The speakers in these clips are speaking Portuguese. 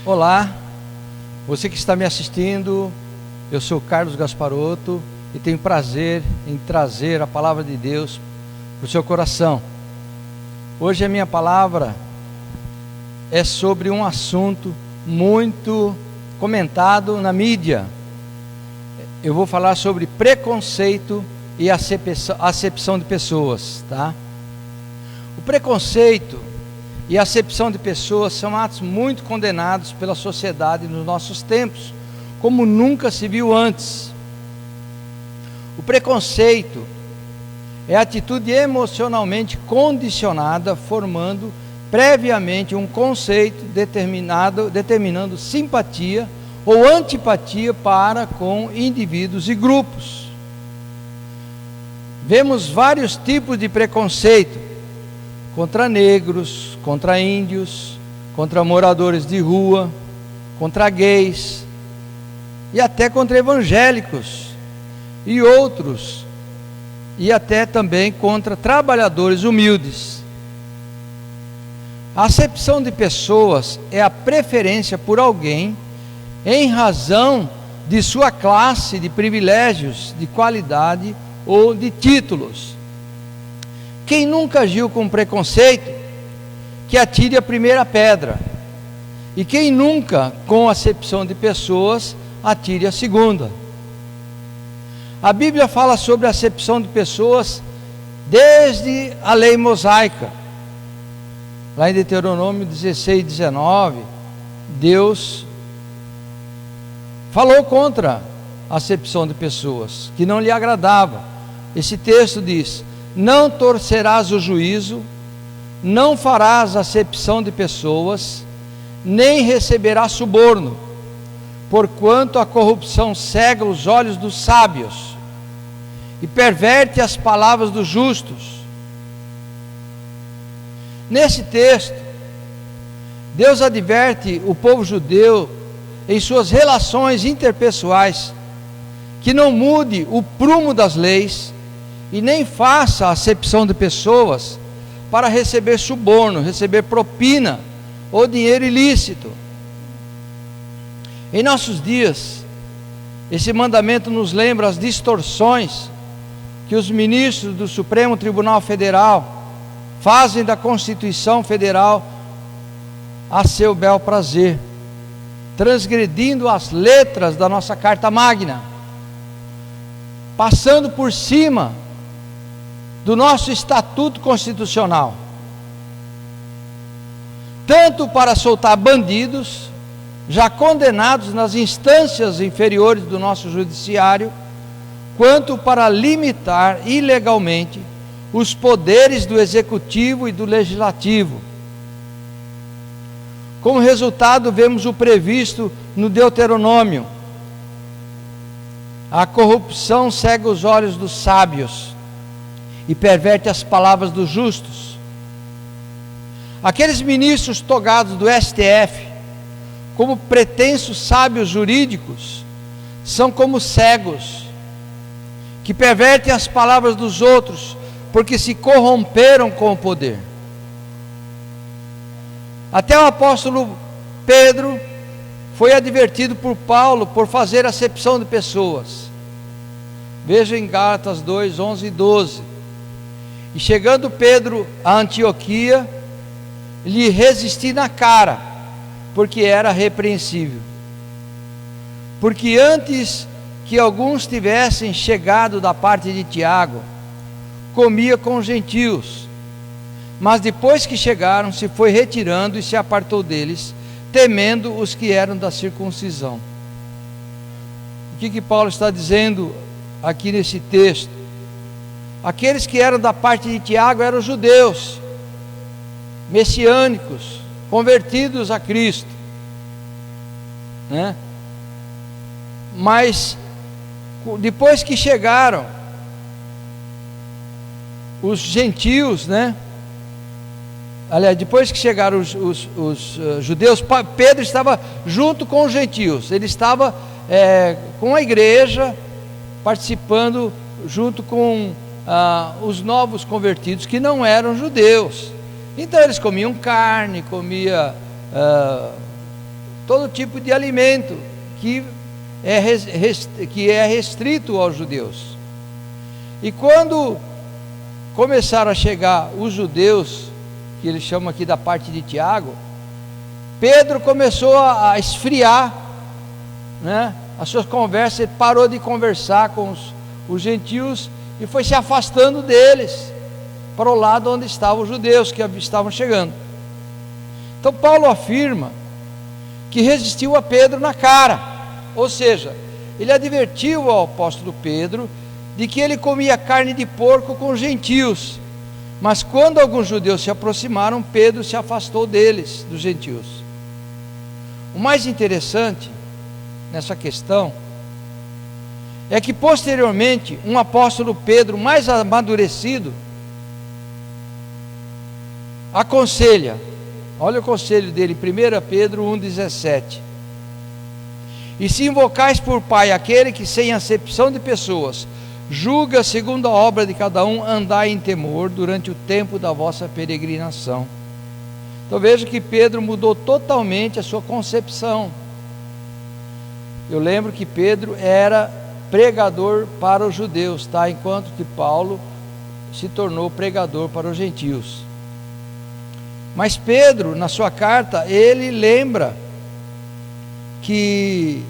Olá, você que está me assistindo, eu sou Carlos Gasparotto e tenho prazer em trazer a palavra de Deus para o seu coração. Hoje a minha palavra é sobre um assunto muito comentado na mídia. Eu vou falar sobre preconceito e acepção de pessoas, tá? O preconceito e a acepção de pessoas são atos muito condenados pela sociedade nos nossos tempos, como nunca se viu antes. O preconceito é a atitude emocionalmente condicionada, formando previamente um conceito determinando simpatia ou antipatia para com indivíduos e grupos. Vemos vários tipos de preconceito: contra negros, contra índios, contra moradores de rua, contra gays e até contra evangélicos e outros, e até também contra trabalhadores humildes. A acepção de pessoas é a preferência por alguém em razão de sua classe, de privilégios, de qualidade ou de títulos. Quem nunca agiu com preconceito, que atire a primeira pedra. E quem nunca, com acepção de pessoas, atire a segunda. A Bíblia fala sobre a acepção de pessoas desde a lei mosaica. Lá em Deuteronômio 16, 19, Deus falou contra a acepção de pessoas, que não lhe agradava. Esse texto diz: não torcerás o juízo, não farás acepção de pessoas, nem receberás suborno, porquanto a corrupção cega os olhos dos sábios e perverte as palavras dos justos. Nesse texto, Deus adverte o povo judeu em suas relações interpessoais que não mude o prumo das leis e nem faça acepção de pessoas para receber suborno, receber propina ou dinheiro ilícito. Em nossos dias, esse mandamento nos lembra as distorções que os ministros do Supremo Tribunal Federal fazem da Constituição Federal a seu bel prazer, transgredindo as letras da nossa Carta Magna, passando por cima do nosso Estatuto Constitucional, tanto para soltar bandidos já condenados nas instâncias inferiores do nosso judiciário, quanto para limitar ilegalmente os poderes do Executivo e do Legislativo. Como resultado, vemos o previsto no Deuteronômio: a corrupção cega os olhos dos sábios e perverte as palavras dos justos. Aqueles ministros togados do STF, como pretensos sábios jurídicos, são como cegos, que pervertem as palavras dos outros, porque se corromperam com o poder. Até o apóstolo Pedro foi advertido por Paulo por fazer acepção de pessoas. Veja em Gálatas 2, 11 e 12. E chegando Pedro a Antioquia, lhe resisti na cara, porque era repreensível. Porque antes que alguns tivessem chegado da parte de Tiago, comia com os gentios, mas depois que chegaram, se foi retirando e se apartou deles, temendo os que eram da circuncisão. O que Paulo está dizendo aqui nesse texto? Aqueles que eram da parte de Tiago eram judeus, messiânicos, convertidos a Cristo, né? Mas depois que chegaram os gentios, né? Aliás, depois que chegaram os judeus, Pedro estava junto com os gentios, ele estava com a igreja, participando junto com os novos convertidos que não eram judeus. Então eles comiam carne, todo tipo de alimento que é restrito aos judeus. E quando começaram a chegar os judeus, que ele chama aqui da parte de Tiago, Pedro começou a esfriar, né, as suas conversas. Ele parou de conversar com os gentios e foi se afastando deles, para o lado onde estavam os judeus que estavam chegando. Então Paulo afirma que resistiu a Pedro na cara, ou seja, ele advertiu ao apóstolo Pedro de que ele comia carne de porco com os gentios, mas quando alguns judeus se aproximaram, Pedro se afastou deles, dos gentios. O mais interessante nessa questão é que posteriormente um apóstolo Pedro mais amadurecido aconselha, olha o conselho dele, 1 Pedro 1,17: e se invocais por Pai aquele que sem acepção de pessoas julga segundo a obra de cada um, andai em temor durante o tempo da vossa peregrinação. Então veja que Pedro mudou totalmente a sua concepção. Eu lembro que Pedro era pregador para os judeus, tá? Enquanto que Paulo se tornou pregador para os gentios. Mas Pedro, na sua carta, ele lembra que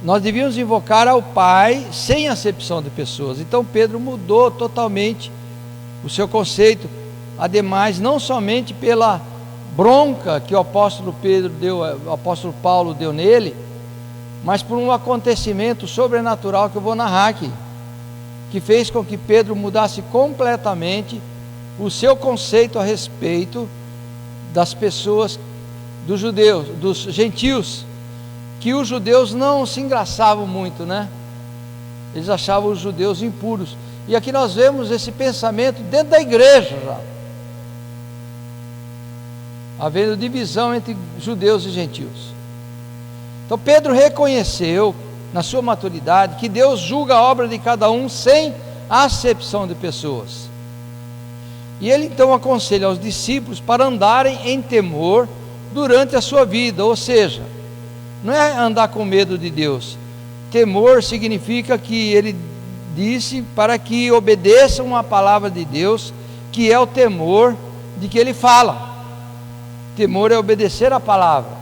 nós devíamos invocar ao Pai sem acepção de pessoas. Então Pedro mudou totalmente o seu conceito, ademais não somente pela bronca que o apóstolo Paulo deu nele, mas por um acontecimento sobrenatural que eu vou narrar aqui, que fez com que Pedro mudasse completamente o seu conceito a respeito das pessoas, dos judeus, dos gentios, que os judeus não se engraçavam muito, né? Eles achavam os judeus impuros. E aqui nós vemos esse pensamento dentro da igreja já, havendo divisão entre judeus e gentios. Então Pedro reconheceu na sua maturidade que Deus julga a obra de cada um sem acepção de pessoas. E ele então aconselha aos discípulos para andarem em temor durante a sua vida, ou seja, não é andar com medo de Deus. Temor significa que ele disse para que obedeçam a palavra de Deus, que é o temor de que ele fala. Temor é obedecer a palavra.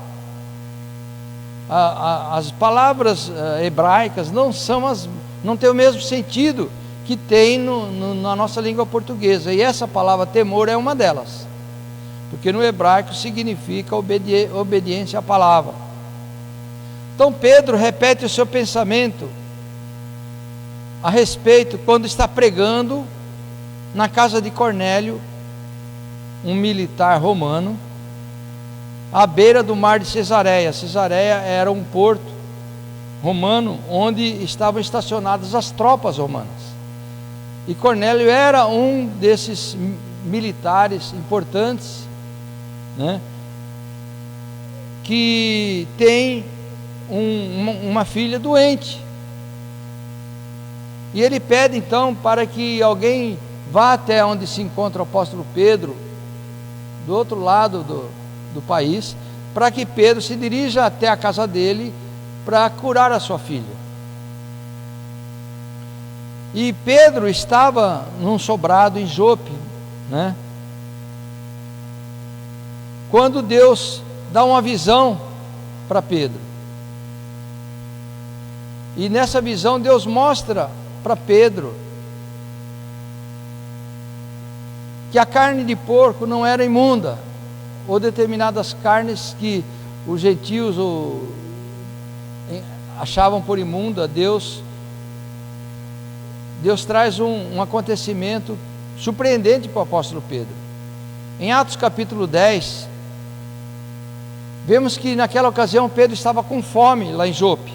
As palavras hebraicas não têm o mesmo sentido que tem na nossa língua portuguesa, e essa palavra temor é uma delas, porque no hebraico significa obediência à palavra. Então Pedro repete o seu pensamento a respeito, quando está pregando na casa de Cornélio, um militar romano, à beira do mar de Cesareia. Cesareia era um porto romano onde estavam estacionadas as tropas romanas, e Cornélio era um desses militares importantes, né, que tem uma filha doente, e ele pede então para que alguém vá até onde se encontra o apóstolo Pedro, do outro lado do país, para que Pedro se dirija até a casa dele para curar a sua filha. E Pedro estava num sobrado em Jope, né, quando Deus dá uma visão para Pedro. E nessa visão Deus mostra para Pedro que a carne de porco não era imunda, ou determinadas carnes que os gentios achavam por imunda. Deus traz um acontecimento surpreendente para o apóstolo Pedro. Em Atos capítulo 10, vemos que naquela ocasião Pedro estava com fome lá em Jope.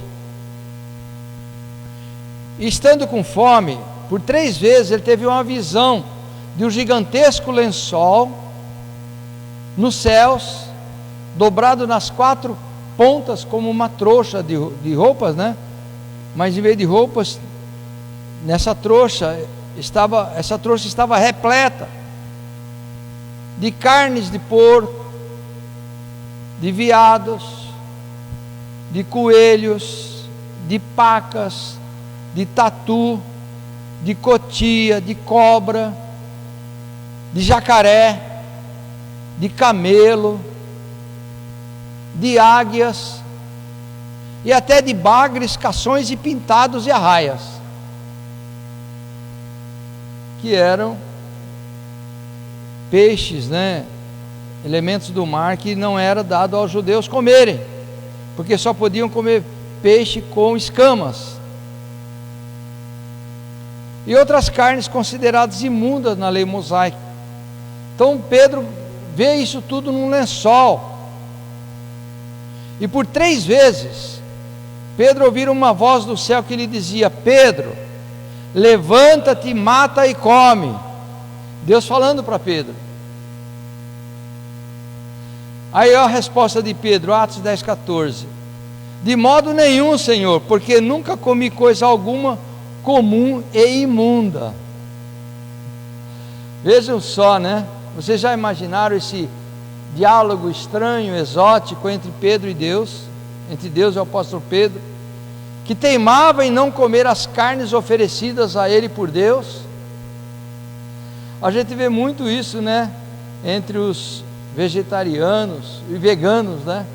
E estando com fome, por 3 vezes ele teve uma visão de um gigantesco lençol nos céus, dobrado nas 4 pontas como uma trouxa de roupas, né? Mas em vez de roupas, essa trouxa estava repleta de carnes de porco, de veados, de coelhos, de pacas, de tatu, de cotia, de cobra, de jacaré, de camelo, de águias, e até de bagres, cações e pintados e arraias, que eram peixes, né? Elementos do mar que não era dado aos judeus comerem, porque só podiam comer peixe com escamas, e outras carnes consideradas imundas na lei mosaica. Então Pedro vê isso tudo num lençol, e por 3 vezes Pedro ouviu uma voz do céu que lhe dizia: Pedro, levanta-te, mata e come. Deus falando para Pedro. Aí a resposta de Pedro, Atos 10:14: de modo nenhum, Senhor, porque nunca comi coisa alguma comum e imunda. Vejam só, né? Vocês já imaginaram esse diálogo estranho, exótico entre Pedro e Deus, entre Deus e o apóstolo Pedro, que teimava em não comer as carnes oferecidas a ele por Deus? A gente vê muito isso, né, entre os vegetarianos e veganos, né,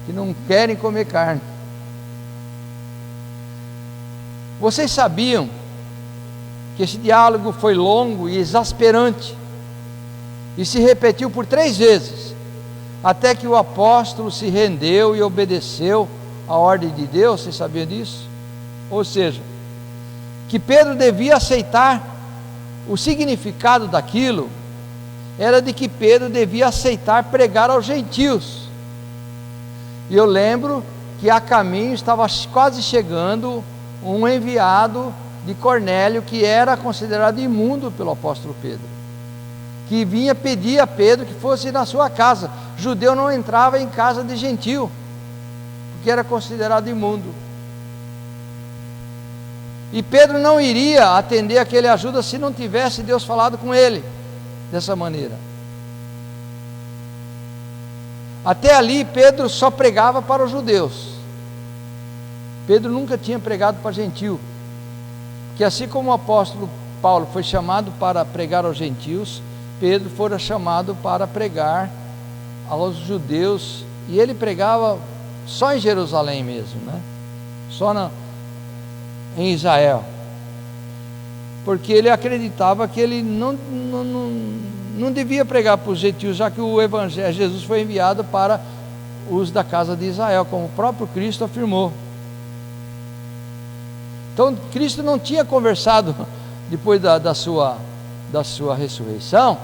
que não querem comer carne. Vocês sabiam que esse diálogo foi longo e exasperante, e se repetiu por 3 vezes, até que o apóstolo se rendeu e obedeceu a ordem de Deus? Vocês sabiam disso? Ou seja, que Pedro devia aceitar. O significado daquilo era de que Pedro devia aceitar pregar aos gentios. E eu lembro que a caminho estava quase chegando um enviado de Cornélio, que era considerado imundo pelo apóstolo Pedro, que vinha pedir a Pedro que fosse na sua casa. Judeu não entrava em casa de gentil, porque era considerado imundo. E Pedro não iria atender aquele ajuda se não tivesse Deus falado com ele dessa maneira. Até ali Pedro só pregava para os judeus. Pedro nunca tinha pregado para gentil, que assim como o apóstolo Paulo foi chamado para pregar aos gentios, Pedro fora chamado para pregar aos judeus, e ele pregava só em Jerusalém mesmo, né? Só em Israel, porque ele acreditava que ele não devia pregar para os gentios, já que o evangelho, Jesus foi enviado para os da casa de Israel, como o próprio Cristo afirmou. Então Cristo não tinha conversado depois da sua ressurreição,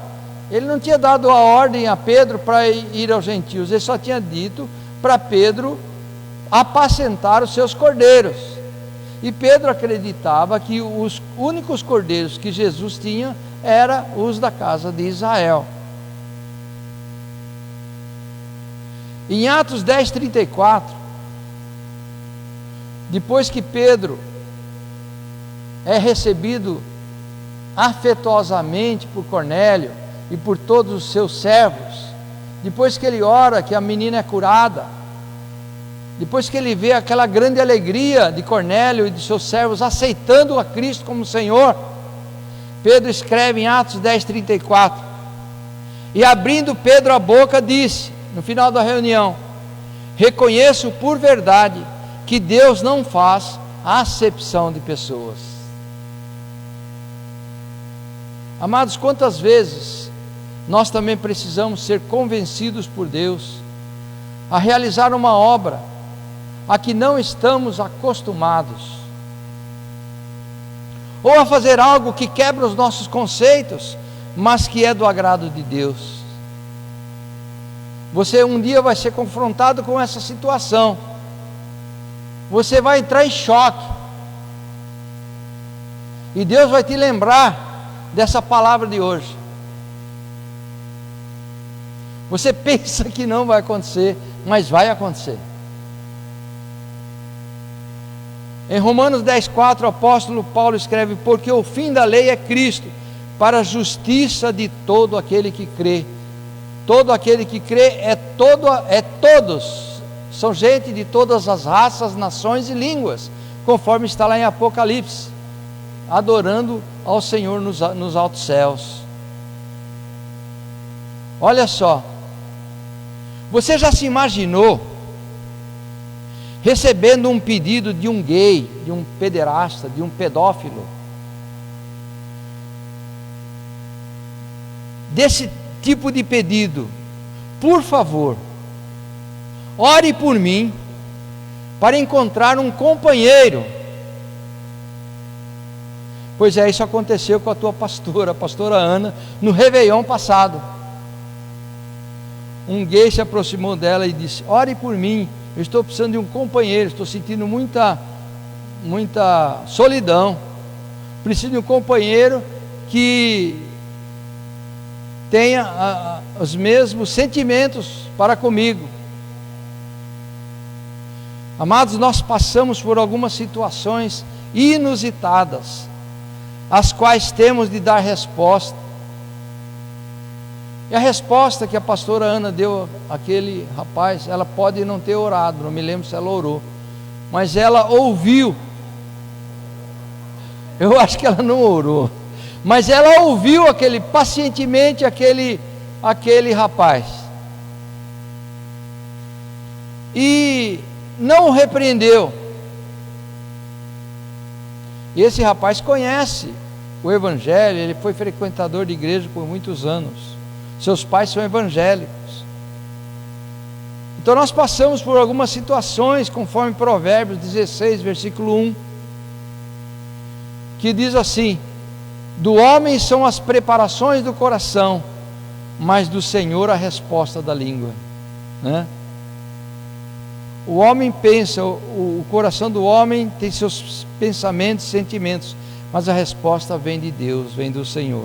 ele não tinha dado a ordem a Pedro para ir aos gentios, ele só tinha dito para Pedro apacentar os seus cordeiros. E Pedro acreditava que os únicos cordeiros que Jesus tinha eram os da casa de Israel. Em Atos 10:34, depois que Pedro é recebido afetuosamente por Cornélio e por todos os seus servos, depois que ele ora que a menina é curada, depois que ele vê aquela grande alegria de Cornélio e de seus servos aceitando a Cristo como Senhor, Pedro escreve em Atos 10:34: e abrindo Pedro a boca disse, no final da reunião: reconheço por verdade que Deus não faz acepção de pessoas. Amados, quantas vezes nós também precisamos ser convencidos por Deus a realizar uma obra a que não estamos acostumados, ou a fazer algo que quebra os nossos conceitos, mas que é do agrado de Deus. Você um dia vai ser confrontado com essa situação, você vai entrar em choque, e Deus vai te lembrar dessa palavra de hoje. Você pensa que não vai acontecer, mas vai acontecer. Em Romanos 10:4, o apóstolo Paulo escreve: porque o fim da lei é Cristo, para a justiça de todo aquele que crê. Todo aquele que crê é todos, são gente de todas as raças, nações e línguas, conforme está lá em Apocalipse, adorando ao Senhor nos altos céus. Olha só, você já se imaginou recebendo um pedido de um gay, de um pederasta, de um pedófilo, desse tipo de pedido: por favor, ore por mim para encontrar um companheiro? Pois é, isso aconteceu com a tua pastora, a pastora Ana, no Réveillon passado. Um gay se aproximou dela e disse: ore por mim, eu estou precisando de um companheiro, estou sentindo muita solidão, preciso de um companheiro que tenha os mesmos sentimentos para comigo. Amados, nós passamos por algumas situações inusitadas, às quais temos de dar resposta. E a resposta que a pastora Ana deu àquele rapaz, ela pode não ter orado, não me lembro se ela orou, mas ela ouviu. Eu acho que ela não orou, mas ela ouviu pacientemente aquele rapaz, e não o repreendeu. E esse rapaz conhece o Evangelho, ele foi frequentador de igreja por muitos anos, seus pais são evangélicos. Então nós passamos por algumas situações, conforme Provérbios 16, versículo 1, que diz assim: do homem são as preparações do coração, mas do Senhor a resposta da língua, né? O homem pensa, o coração do homem tem seus pensamentos, sentimentos, mas a resposta vem de Deus, vem do Senhor.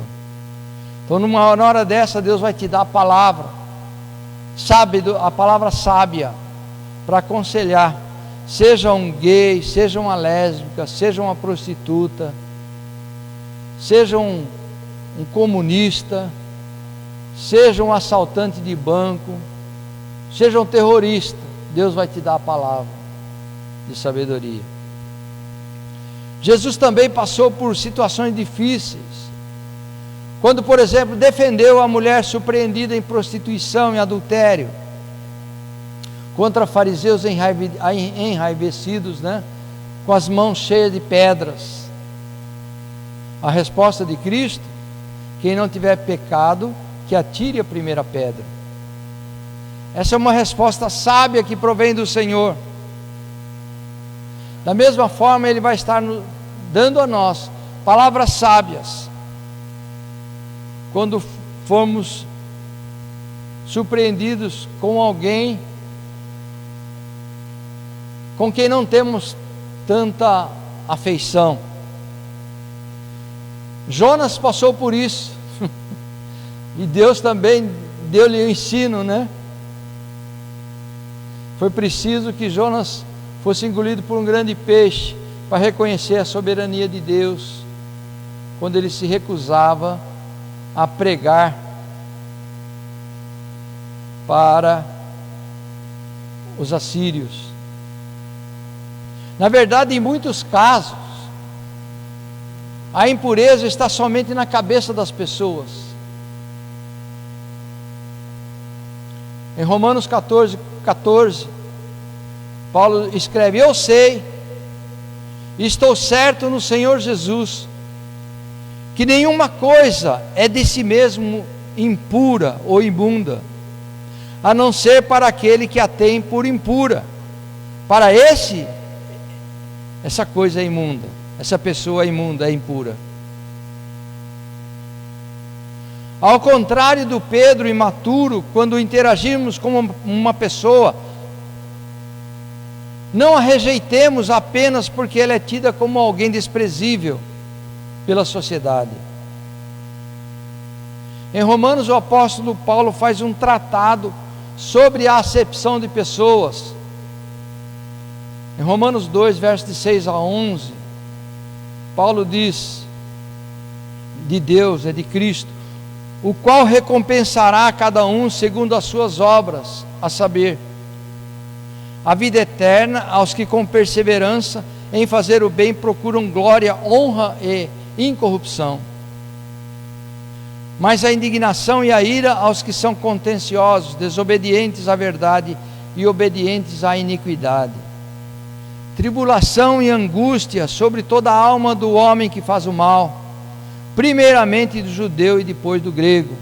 Então na hora dessa, Deus vai te dar a palavra, a palavra sábia, para aconselhar. Seja um gay, seja uma lésbica, seja uma prostituta, seja um comunista, seja um assaltante de banco, seja um terrorista, Deus vai te dar a palavra de sabedoria. Jesus também passou por situações difíceis, quando, por exemplo, defendeu a mulher surpreendida em prostituição e adultério, contra fariseus enraivecidos, né, com as mãos cheias de pedras. A resposta de Cristo: quem não tiver pecado, que atire a primeira pedra. Essa é uma resposta sábia que provém do Senhor. Da mesma forma, Ele vai estar dando a nós palavras sábias, quando formos surpreendidos com alguém com quem não temos tanta afeição. Jonas passou por isso, e Deus também deu-lhe o ensino, né? Foi preciso que Jonas fosse engolido por um grande peixe para reconhecer a soberania de Deus, quando ele se recusava a pregar para os assírios. Na verdade, em muitos casos, a impureza está somente na cabeça das pessoas. Em Romanos 14, Paulo escreve: eu sei, estou certo no Senhor Jesus, que nenhuma coisa é de si mesmo impura ou imunda, a não ser para aquele que a tem por impura. Para essa coisa é imunda, essa pessoa é imunda, é impura. Ao contrário do Pedro imaturo, quando interagimos com uma pessoa, não a rejeitemos apenas porque ela é tida como alguém desprezível pela sociedade. Em Romanos, o apóstolo Paulo faz um tratado sobre a acepção de pessoas. Em Romanos 2, versos de 6 a 11, Paulo diz de Deus, de Cristo: o qual recompensará a cada um segundo as suas obras, a saber, a vida eterna aos que com perseverança em fazer o bem procuram glória, honra e incorrupção. Mas a indignação e a ira aos que são contenciosos, desobedientes à verdade e obedientes à iniquidade. Tribulação e angústia sobre toda a alma do homem que faz o mal, primeiramente do judeu e depois do grego.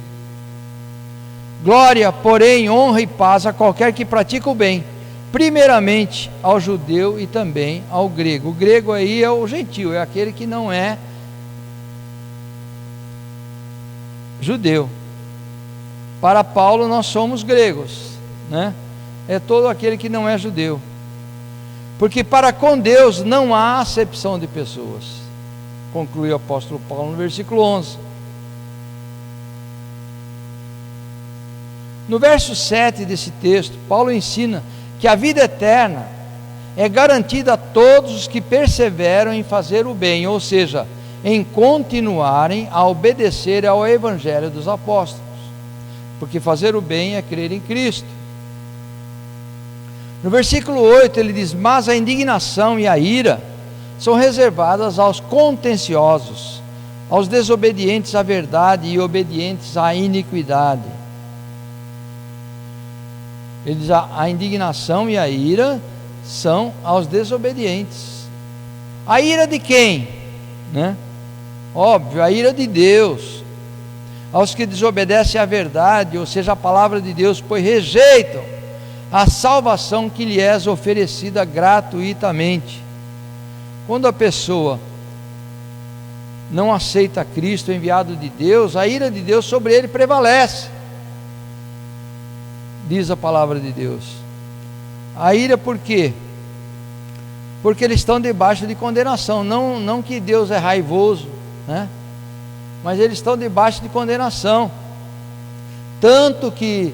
Glória, porém, honra e paz a qualquer que pratica o bem, primeiramente ao judeu e também ao grego. O grego aí é o gentio, é aquele que não é judeu. Para Paulo nós somos gregos, né? É todo aquele que não é judeu, porque para com Deus não há acepção de pessoas, conclui o apóstolo Paulo no versículo 11. No verso 7 desse texto, Paulo ensina que a vida eterna é garantida a todos os que perseveram em fazer o bem, ou seja, em continuarem a obedecer ao Evangelho dos apóstolos, porque fazer o bem é crer em Cristo. No versículo 8 ele diz: mas a indignação e a ira são reservadas aos contenciosos, aos desobedientes à verdade e obedientes à iniquidade. Ele diz: a indignação e a ira são aos desobedientes. A ira de quem? Né? Óbvio, a ira de Deus, aos que desobedecem à verdade, ou seja, a palavra de Deus, pois rejeitam a salvação que lhe é oferecida gratuitamente. Quando a pessoa não aceita Cristo, o enviado de Deus, a ira de Deus sobre ele prevalece, diz a palavra de Deus. A ira por quê? Porque eles estão debaixo de condenação, não que Deus é raivoso, né? Mas eles estão debaixo de condenação, tanto que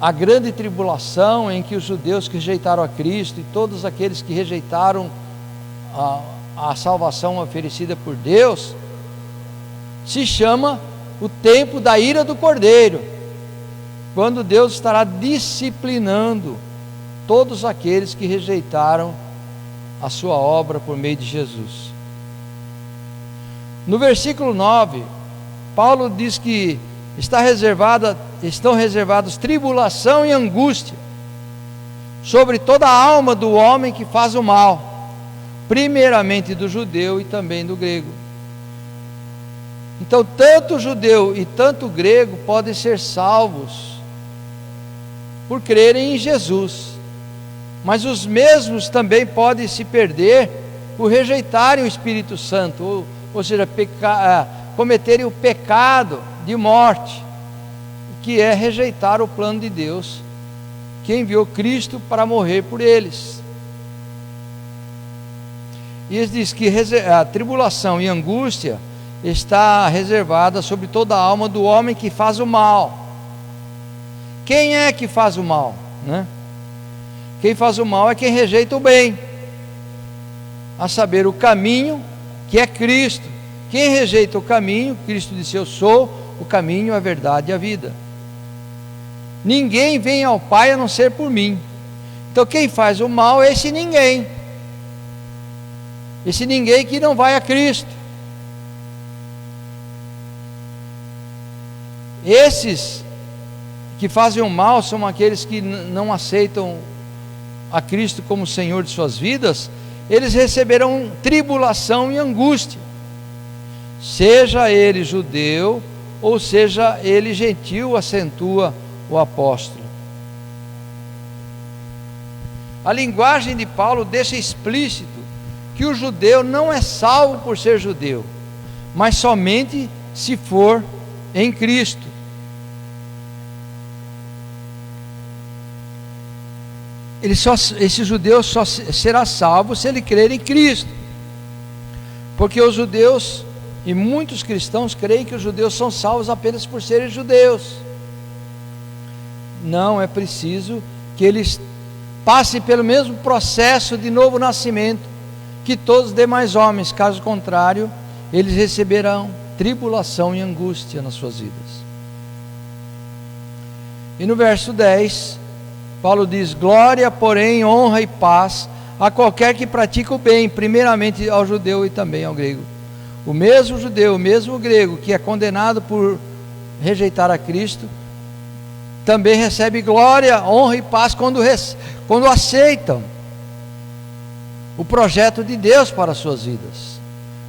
a grande tribulação em que os judeus que rejeitaram a Cristo e todos aqueles que rejeitaram a salvação oferecida por Deus, se chama o tempo da ira do Cordeiro, quando Deus estará disciplinando todos aqueles que rejeitaram a sua obra por meio de Jesus. No versículo 9, Paulo diz que estão reservados tribulação e angústia sobre toda a alma do homem que faz o mal, primeiramente do judeu e também do grego. Então, tanto o judeu e tanto o grego podem ser salvos por crerem em Jesus, mas os mesmos também podem se perder por rejeitarem o Espírito Santo, ou seja, cometerem o pecado de morte, que é rejeitar o plano de Deus, que enviou Cristo para morrer por eles. E ele diz que a tribulação e angústia está reservada sobre toda a alma do homem que faz o mal. Quem é que faz o mal, né? Quem faz o mal é quem rejeita o bem, a saber, o caminho que é Cristo. Quem rejeita o caminho, Cristo disse: eu sou o caminho, a verdade e a vida. Ninguém vem ao Pai a não ser por mim. Então quem faz o mal é esse ninguém que não vai a Cristo. Esses que fazem o mal são aqueles que não aceitam a Cristo como Senhor de suas vidas. Eles receberão tribulação e angústia, seja ele judeu ou seja ele gentil, acentua o apóstolo. A linguagem de Paulo deixa explícito que o judeu não é salvo por ser judeu, mas somente se for em Cristo. Esse judeu só será salvo se ele crer em Cristo, porque os judeus e muitos cristãos creem que os judeus são salvos apenas por serem judeus. Não, é preciso que eles passem pelo mesmo processo de novo nascimento que todos os demais homens, caso contrário, eles receberão tribulação e angústia nas suas vidas. E no verso 10, Paulo diz: glória, porém, honra e paz a qualquer que pratica o bem, primeiramente ao judeu e também ao grego. O mesmo judeu, o mesmo grego que é condenado por rejeitar a Cristo, também recebe glória, honra e paz quando aceitam o projeto de Deus para as suas vidas.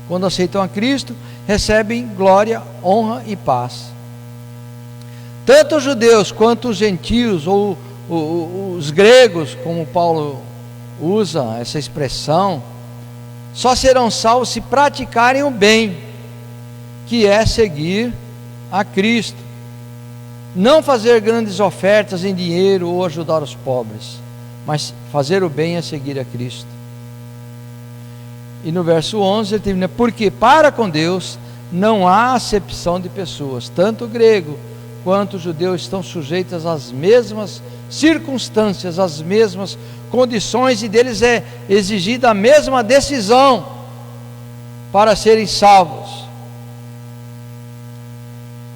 Quando aceitam a Cristo, recebem glória, honra e paz. Tanto os judeus quanto os gentios, ou os gregos, como Paulo usa essa expressão, só serão salvos se praticarem o bem, que é seguir a Cristo. Não fazer grandes ofertas em dinheiro ou ajudar os pobres, mas fazer o bem é seguir a Cristo. E no verso 11 ele termina: porque para com Deus não há acepção de pessoas, tanto o grego quanto o judeu estão sujeitos às mesmas circunstâncias, às mesmas condições, e deles é exigida a mesma decisão para serem salvos.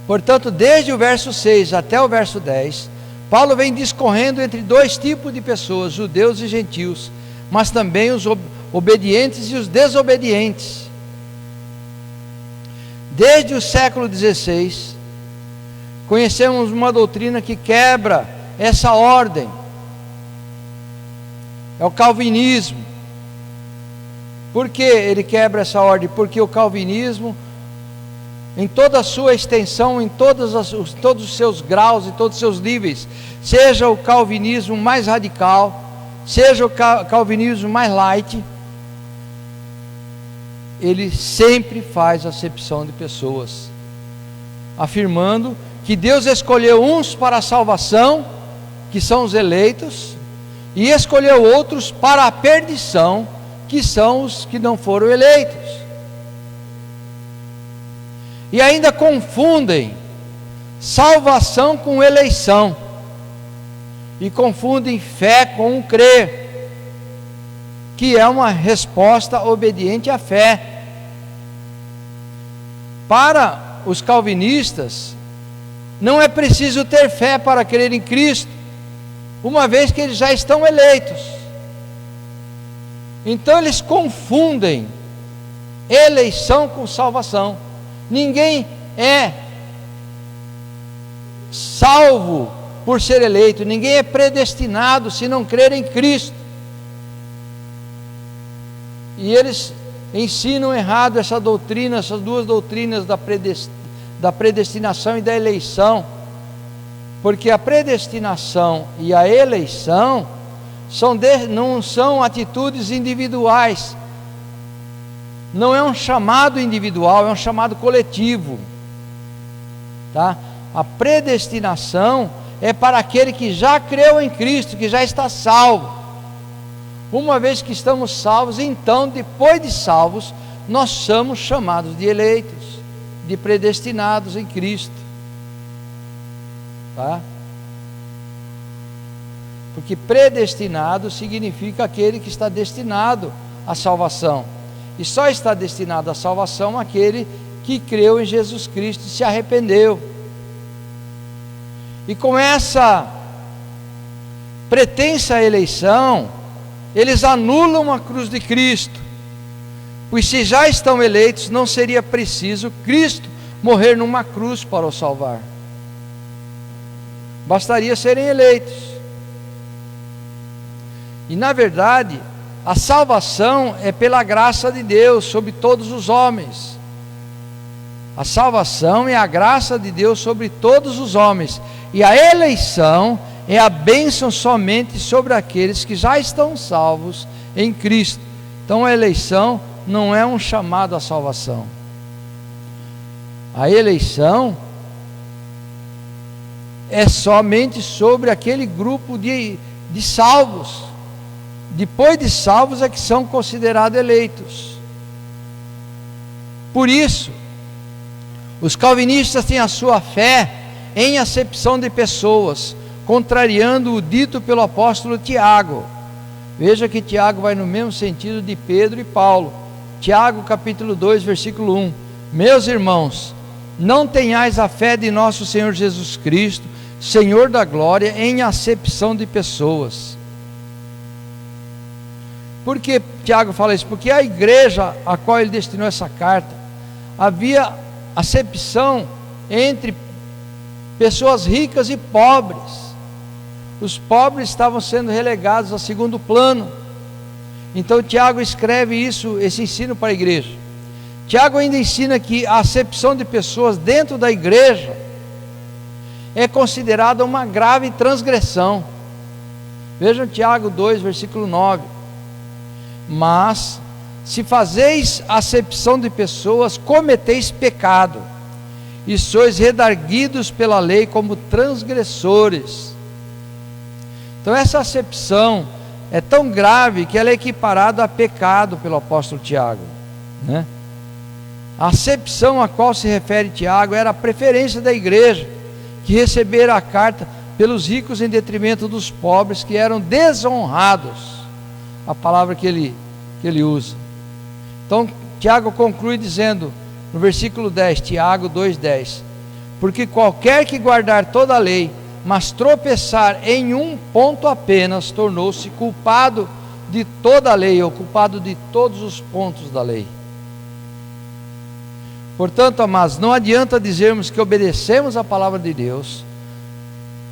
Portanto, desde o verso 6 até o verso 10, Paulo vem discorrendo entre dois tipos de pessoas, judeus e gentios, mas também os obedientes e os desobedientes. Desde o século XVI, conhecemos uma doutrina que quebra essa ordem. É o calvinismo. Por que ele quebra essa ordem? Porque o calvinismo, em toda a sua extensão, em todos os seus graus e todos os seus níveis, seja o calvinismo mais radical, seja o calvinismo mais light, ele sempre faz acepção de pessoas, afirmando que Deus escolheu uns para a salvação, que são os eleitos, e escolheu outros para a perdição, que são os que não foram eleitos. E ainda confundem salvação com eleição, e confundem fé com crer, que é uma resposta obediente à fé. Para os calvinistas, não é preciso ter fé para crer em Cristo, uma vez que eles já estão eleitos. Então eles confundem eleição com salvação. Ninguém é salvo por ser eleito, ninguém é predestinado se não crer em Cristo. E eles ensinam errado essa doutrina, essas duas doutrinas da predestinação e da eleição, porque a predestinação e a eleição não são atitudes individuais, não é um chamado individual, é um chamado coletivo, tá? A predestinação é para aquele que já creu em Cristo, que já está salvo. Uma vez que estamos salvos, então, depois de salvos, nós somos chamados de eleitos, de predestinados em Cristo, tá? Porque predestinado significa aquele que está destinado à salvação, e só está destinado à salvação aquele que creu em Jesus Cristo e se arrependeu. E com essa pretensa eleição, eles anulam a cruz de Cristo, pois se já estão eleitos, não seria preciso Cristo morrer numa cruz para os salvar, bastaria serem eleitos. E na verdade, a salvação é pela graça de Deus sobre todos os homens. A salvação é a graça de Deus sobre todos os homens, e a eleição é a bênção somente sobre aqueles que já estão salvos em Cristo. Então a eleição não é um chamado à salvação. A eleição é somente sobre aquele grupo de salvos. Depois de salvos é que são considerados eleitos. Por isso, os calvinistas têm a sua fé em acepção de pessoas, contrariando o dito pelo apóstolo Tiago. Veja que Tiago vai no mesmo sentido de Pedro e Paulo. Tiago capítulo 2, versículo 1: Meus irmãos, não tenhais a fé de nosso Senhor Jesus Cristo, Senhor da glória, em acepção de pessoas. Por que Tiago fala isso? Porque a igreja a qual ele destinou essa carta, havia acepção entre pessoas ricas e pobres. Os pobres estavam sendo relegados a segundo plano. Então Tiago escreve esse ensino para a igreja. Tiago ainda ensina que a acepção de pessoas dentro da igreja é considerada uma grave transgressão. Vejam Tiago 2, versículo 9. Mas, se fazeis acepção de pessoas, cometeis pecado, e sois redarguidos pela lei como transgressores. Então essa acepção é tão grave que ela é equiparada a pecado pelo apóstolo Tiago, né? A acepção a qual se refere Tiago era a preferência da igreja, que recebera a carta pelos ricos em detrimento dos pobres, que eram desonrados, a palavra que ele usa. Então Tiago conclui dizendo no versículo 10, Tiago 2,10: porque qualquer que guardar toda a lei, mas tropeçar em um ponto apenas, tornou-se culpado de toda a lei, ou culpado de todos os pontos da lei. Portanto, amados, não adianta dizermos que obedecemos a palavra de Deus,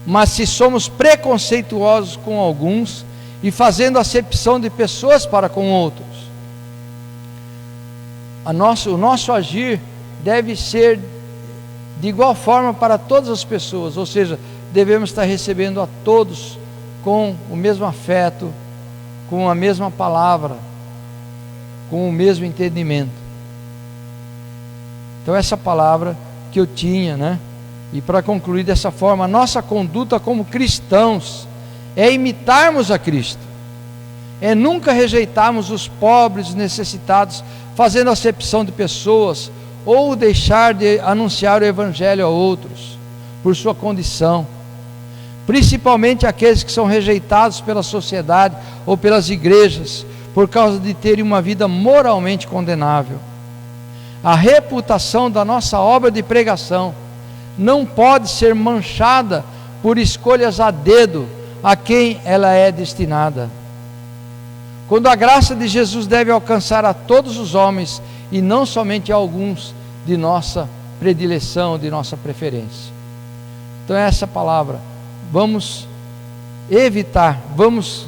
mas se somos preconceituosos com alguns e fazendo acepção de pessoas para com outros, o nosso agir deve ser de igual forma para todas as pessoas, ou seja, devemos estar recebendo a todos com o mesmo afeto, com a mesma palavra, com o mesmo entendimento. Então essa palavra que eu tinha, né? E para concluir dessa forma, a nossa conduta como cristãos é imitarmos a Cristo, é nunca rejeitarmos os pobres, os necessitados, fazendo acepção de pessoas, ou deixar de anunciar o evangelho a outros, por sua condição, principalmente aqueles que são rejeitados pela sociedade, ou pelas igrejas, por causa de terem uma vida moralmente condenável. A reputação da nossa obra de pregação não pode ser manchada por escolhas a dedo a quem ela é destinada. Quando a graça de Jesus deve alcançar a todos os homens, e não somente a alguns de nossa predileção, de nossa preferência. Então essa palavra, vamos evitar, vamos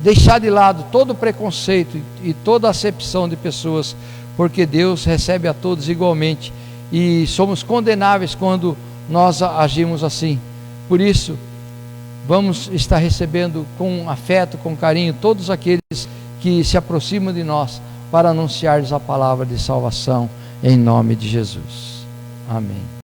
deixar de lado todo preconceito e toda acepção de pessoas, porque Deus recebe a todos igualmente, e somos condenáveis quando nós agimos assim. Por isso, vamos estar recebendo com afeto, com carinho, todos aqueles que se aproximam de nós, para anunciar-lhes a palavra de salvação, em nome de Jesus. Amém.